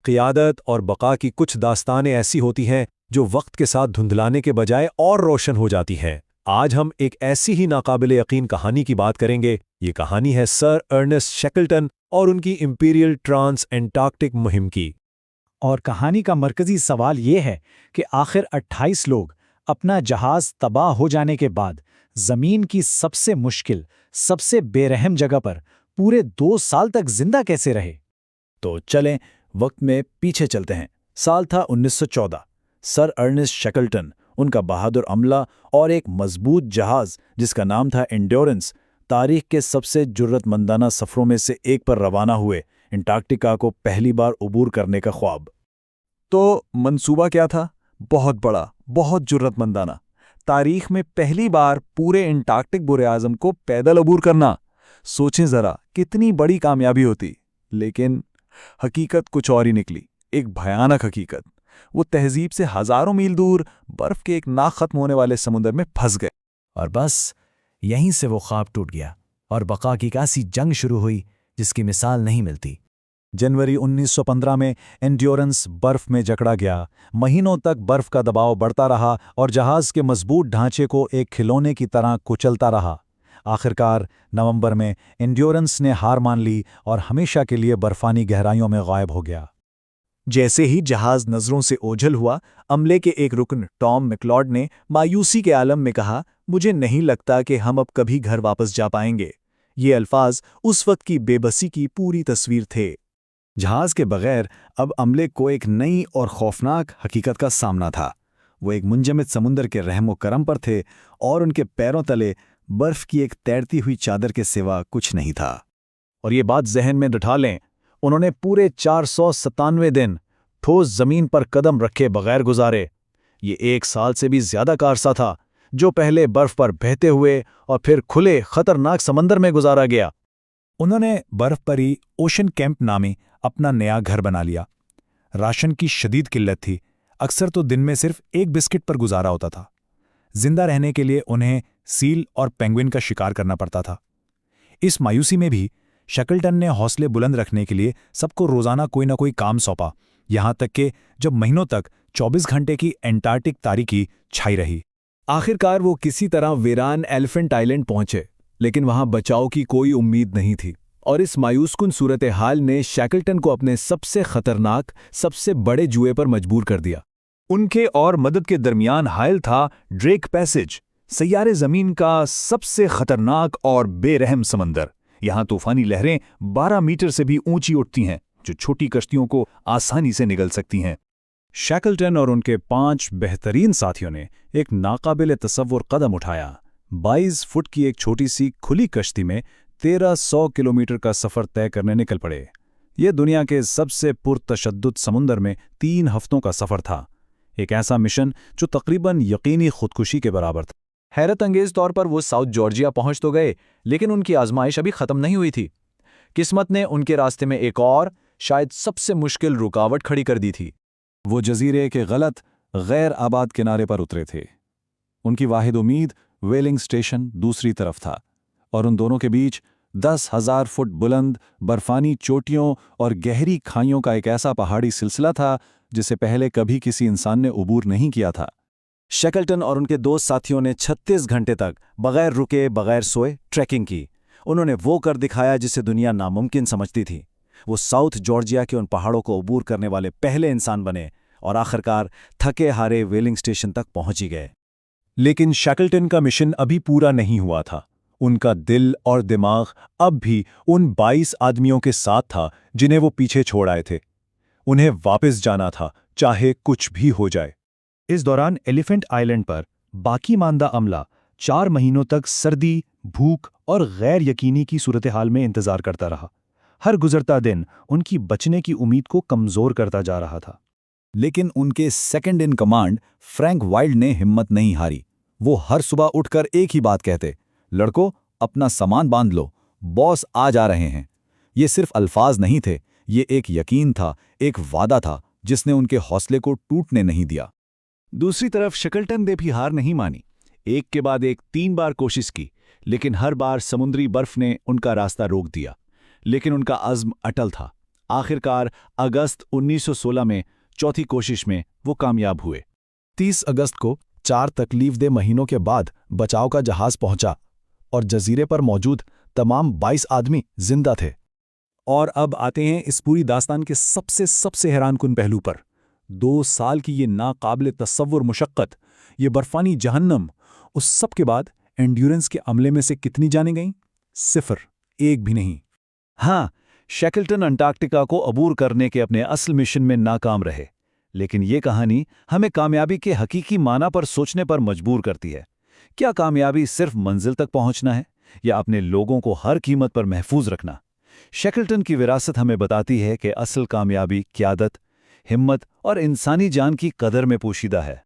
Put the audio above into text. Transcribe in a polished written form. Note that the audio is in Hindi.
क़ियादत और बका की कुछ दास्तानें ऐसी होती हैं जो वक्त के साथ धुंधलाने के बजाय और रोशन हो जाती हैं। आज हम एक ऐसी ही नाकाबिले यकीन कहानी की बात करेंगे। ये कहानी है सर अर्नेस्ट शैकल्टन और उनकी इंपीरियल ट्रांस एंटार्कटिक मुहिम की। और कहानी का मरकजी सवाल ये है कि आखिर 28 लोग अपना जहाज तबाह हो जाने के बाद ज़मीन की सबसे मुश्किल, सबसे बेरहम जगह पर पूरे 2 साल तक जिंदा कैसे रहे। तो चलें वक्त में पीछे चलते हैं। साल था 1914। सर अर्नेस्ट शैकल्टन, उनका बहादुर अमला और एक मजबूत जहाज जिसका नाम था एंड्योरेंस, तारीख के सबसे जुर्रतमंदाना सफ़रों में से एक पर रवाना हुए अंटार्कटिका को पहली बार उबूर करने का ख्वाब। तो मंसूबा क्या था? बहुत बड़ा, बहुत जुर्रतमंदाना। तारीख में पहली बार पूरे अंटार्कटिक बुर-ए-आज़म को पैदल अबूर करना। सोचें ज़रा कितनी बड़ी कामयाबी होती। लेकिन हकीकत कुछ और ही निकली, एक भयानक हकीकत। वो तहजीब से हज़ारों मील दूर बर्फ़ के एक ना ख़त्म होने वाले समुद्र में फंस गए। और बस यहीं से वो ख्वाब टूट गया और बका की कासी जंग शुरू हुई जिसकी मिसाल नहीं मिलती। जनवरी 1915 में एंड्योरेंस बर्फ में जकड़ा गया। महीनों तक बर्फ का दबाव बढ़ता रहा और जहाज के मजबूत ढांचे को एक खिलौने की तरह कुचलता रहा। आखिरकार नवंबर में एंड्योरेंस ने हार मान ली और हमेशा के लिए बर्फानी गहराइयों में गायब हो गया। जैसे ही जहाज नज़रों से ओझल हुआ, अमले के एक रुकन टॉम मैकलॉड ने मायूसी के आलम में कहा, मुझे नहीं लगता कि हम अब कभी घर वापस जा पाएंगे। ये अल्फाज उस वक्त की बेबसी की पूरी तस्वीर थे। जहाज के बगैर अब अमले को एक नई और खौफनाक हकीकत का सामना था। वो एक मुंजमद समुंदर के रहमो करम पर थे और उनके पैरों तले बर्फ की एक तैरती हुई चादर के सिवा कुछ नहीं था। और ये बात जहन में बिठा लें, उन्होंने पूरे 497 दिन ठोस जमीन पर कदम रखे बगैर गुजारे। ये 1 साल से भी ज्यादा का अरसा था जो पहले बर्फ पर बहते हुए और फिर खुले खतरनाक समंदर में गुजारा गया। उन्होंने बर्फ पर ही ओशन कैंप नामी अपना नया घर बना लिया। राशन की शदीद किल्लत थी, अक्सर तो दिन में सिर्फ एक बिस्किट पर गुजारा होता था। जिंदा रहने के लिए उन्हें सील और पेंगुइन का शिकार करना पड़ता था। इस मायूसी में भी शैकल्टन ने हौसले बुलंद रखने के लिए सबको रोजाना कोई ना कोई काम सौंपा, यहां तक कि जब महीनों तक 24 घंटे की एंटार्कटिक तारीकी छाई रही। आखिरकार वो किसी तरह वीरान एलिफेंट आइलैंड पहुंचे, लेकिन वहां बचाव की कोई उम्मीद नहीं थी। और इस मायूसकुन सूरत हाल ने शैकल्टन को अपने सबसे खतरनाक, सबसे बड़े जुए पर मजबूर कर दिया। उनके और मदद के दरमियान हायल था ड्रेक पैसेज, सैयारे ज़मीन का सबसे खतरनाक और बेरहम समंदर। यहाँ तूफानी लहरें 12 मीटर से भी ऊंची उठती हैं, जो छोटी कश्तियों को आसानी से निगल सकती हैं। शैकल्टन और उनके 5 बेहतरीन साथियों ने एक नाकाबिले तसव्वुर कदम उठाया। 22 फुट की एक छोटी सी खुली कश्ती में 1300 किलोमीटर का सफ़र तय करने निकल पड़े। ये दुनिया के सबसे पुरतशद्दुद समुंदर में 3 हफ्तों का सफ़र था। एक ऐसा मिशन जो तकरीबन यकीनी खुदकुशी के बराबर था। हैरत अंगेज तौर पर वो साउथ जॉर्जिया पहुंच तो गए, लेकिन उनकी आजमाइश अभी ख़त्म नहीं हुई थी। किस्मत ने उनके रास्ते में एक और, शायद सबसे मुश्किल रुकावट खड़ी कर दी थी। वो जजीरे के गलत, गैर आबाद किनारे पर उतरे थे। उनकी वाहिद उम्मीद व्हेलिंग स्टेशन दूसरी तरफ था, और उन दोनों के बीच 10,000 फुट बुलंद बर्फानी चोटियों और गहरी खाइयों का एक ऐसा पहाड़ी सिलसिला था जिसे पहले कभी किसी इंसान ने उबूर नहीं किया था। शैकल्टन और उनके 2 साथियों ने 36 घंटे तक बगैर रुके, बगैर सोए ट्रैकिंग की। उन्होंने वो कर दिखाया जिसे दुनिया नामुमकिन समझती थी। वो साउथ जॉर्जिया के उन पहाड़ों को उबूर करने वाले पहले इंसान बने और आखिरकार थके हारे व्हेलिंग स्टेशन तक पहुंच ही गए। लेकिन शैकल्टन का मिशन अभी पूरा नहीं हुआ था। उनका दिल और दिमाग अब भी उन 22 आदमियों के साथ था जिन्हें वो पीछे छोड़ आए थे। उन्हें वापस जाना था, चाहे कुछ भी हो जाए। इस दौरान एलिफेंट आइलैंड पर बाकी मानदा अमला 4 महीनों तक सर्दी, भूख और गैर यकीनी की सूरत हाल में इंतजार करता रहा। हर गुजरता दिन उनकी बचने की उम्मीद को कमजोर करता जा रहा था। लेकिन उनके second in command Frank wild ने हिम्मत नहीं हारी। वो हर सुबह उठकर एक ही बात कहते, लड़कों अपना सामान बांध लो, बॉस आ जा रहे हैं। ये सिर्फ अल्फाज नहीं थे, ये एक यकीन था, एक वादा था जिसने उनके हौसले को टूटने नहीं दिया। दूसरी तरफ शैकल्टन ने भी हार नहीं मानी। एक के बाद एक 3 बार कोशिश की, लेकिन हर बार समुद्री बर्फ ने उनका रास्ता रोक दिया। लेकिन उनका अज़्म अटल था। आखिरकार अगस्त 1916 में चौथी कोशिश में वो कामयाब हुए। 30 अगस्त को 4 तकलीफदेह महीनों के बाद बचाव का जहाज पहुंचा और जजीरे पर मौजूद तमाम 22 आदमी जिंदा थे। और अब आते हैं इस पूरी दास्तान के सबसे हैरानकुन पहलू पर। 2 साल की ये नाकाबिले तसव्वुर मुशक्क़त, ये बर्फानी जहन्नम, उस सब के बाद एंड्योरेंस के अमले में से कितनी जानें गईं? 0, एक भी नहीं। हाँ, शैकल्टन अंटार्कटिका को अबूर करने के अपने असल मिशन में नाकाम रहे, लेकिन ये कहानी हमें कामयाबी के हकीकी माना पर सोचने पर मजबूर करती है। क्या कामयाबी सिर्फ मंजिल तक पहुंचना है, या अपने लोगों को हर कीमत पर महफूज रखना? शैकल्टन की विरासत हमें बताती है कि असल कामयाबी क़यादत, हिम्मत और इंसानी जान की कदर में पोशीदा है।